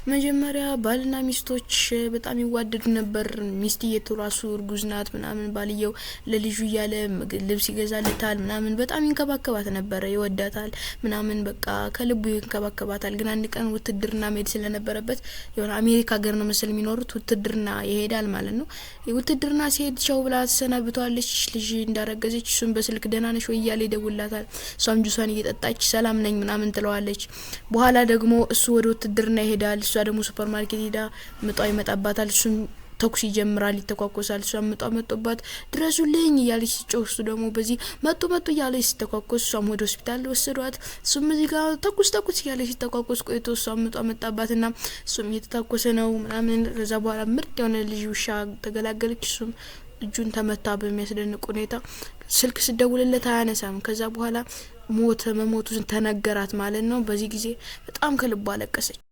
መጀመሪያ ባልና ሚስቶች በጣም ይዋደዱ ነበር። ሚስትየቱ ራሱ እርጉዝ ናት ምናምን ባልየው ለልጁ እያለ ልብስ ይገዛልታል ምናምን በጣም ይንከባከባት ነበር፣ ይወዳታል ምናምን በቃ ከልቡ ይንከባከባታል። ግን አንድ ቀን ውትድርና መሄድ ስለነበረበት የሆነ አሜሪካ ሀገር ነው መሰል የሚኖሩት ውትድርና ይሄዳል ማለት ነው። ውትድርና ሲሄድ ቻው ብላ ተሰናብቷለች። ልጅ እንዳረገዘች እሱም በስልክ ደህና ነሽ ወይ እያለ ይደውላታል። እሷም ጁሷን እየጠጣች ሰላም ነኝ ምናምን ትለዋለች። በኋላ ደግሞ እሱ ወደ ውትድርና ይሄዳል። እሷ ደግሞ ሱፐር ማርኬት ሄዳ ምጧ ይመጣባታል። እሱም ተኩስ ይጀምራል፣ ይተኳኮሳል። እሷም ምጧ መጥቶባት ድረሱልኝ እያለች ሲጮህ እሱ ደግሞ በዚህ መጡ እያለች ሲተኳኮስ እሷም ወደ ሆስፒታል ወሰዷት። እሱም እዚህ ጋር ተኩስ እያለች ሲተኳኮስ ቆይቶ እሷም ምጧ መጣባትና እሱም እየተታኮሰ ነው ምናምን። ከዛ በኋላ ምርጥ የሆነ ልጅ ውሻ ተገላገለች። እሱም እጁን ተመታ በሚያስደንቅ ሁኔታ። ስልክ ስደውልለት አያነሳም። ከዛ በኋላ መሞቱን ተነገራት ማለት ነው። በዚህ ጊዜ በጣም ከልቧ አለቀሰች።